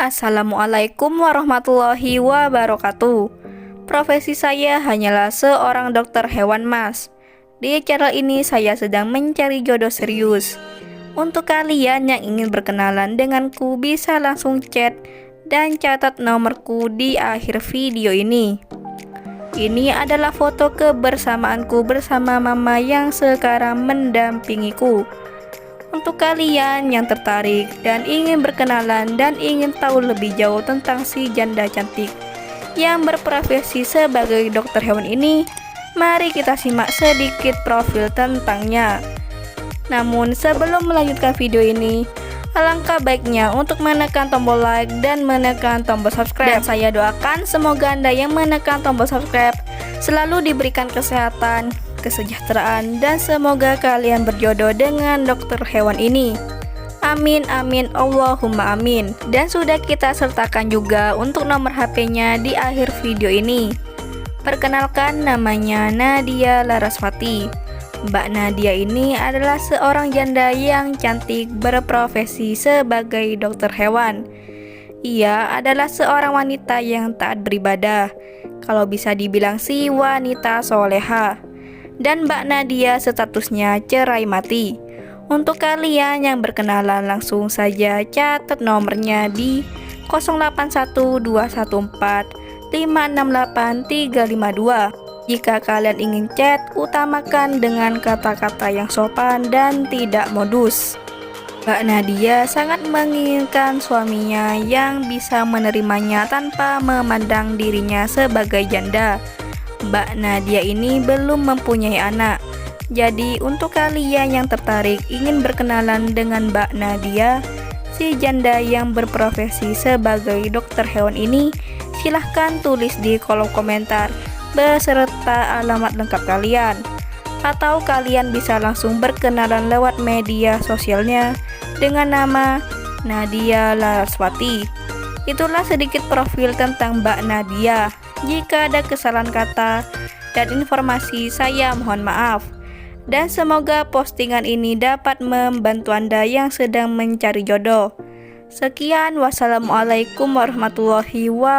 Assalamualaikum warahmatullahi wabarakatuh. Profesi saya hanyalah seorang dokter hewan, Mas. Di channel ini saya sedang mencari jodoh serius. Untuk kalian yang ingin berkenalan denganku bisa langsung chat dan catat nomorku di akhir video ini. Ini adalah foto kebersamaanku bersama mama yang sekarang mendampingiku. Untuk kalian yang tertarik dan ingin berkenalan dan ingin tahu lebih jauh tentang si janda cantik yang berprofesi sebagai dokter hewan ini, mari kita simak sedikit profil tentangnya. Namun sebelum melanjutkan video ini, alangkah baiknya untuk menekan tombol like dan menekan tombol subscribe. Dan saya doakan semoga Anda yang menekan tombol subscribe selalu diberikan kesehatan, kesejahteraan, dan semoga kalian berjodoh dengan dokter hewan ini. Amin amin Allahumma amin. Dan sudah kita sertakan juga untuk nomor HP-nya di akhir video ini. Perkenalkan, namanya Nadia Laraswati. Mbak Nadia ini adalah seorang janda yang cantik berprofesi sebagai dokter hewan. Ia adalah seorang wanita yang taat beribadah, kalau bisa dibilang si wanita soleha. Dan Mbak Nadia statusnya cerai mati. Untuk kalian yang berkenalan langsung saja catat nomornya di 081214568352. Jika kalian ingin chat, utamakan dengan kata-kata yang sopan dan tidak modus. Mbak Nadia sangat menginginkan suaminya yang bisa menerimanya tanpa memandang dirinya sebagai janda. Mbak Nadia ini belum mempunyai anak. Jadi untuk kalian yang tertarik ingin berkenalan dengan Mbak Nadia, si janda yang berprofesi sebagai dokter hewan ini, silahkan tulis di kolom komentar beserta alamat lengkap kalian. Atau kalian bisa langsung berkenalan lewat media sosialnya dengan nama Nadia Laraswati. Itulah sedikit profil tentang Mbak Nadia. Jika ada kesalahan kata dan informasi, saya mohon maaf. Dan semoga postingan ini dapat membantu Anda yang sedang mencari jodoh. Sekian, wassalamualaikum warahmatullahi wabarakatuh.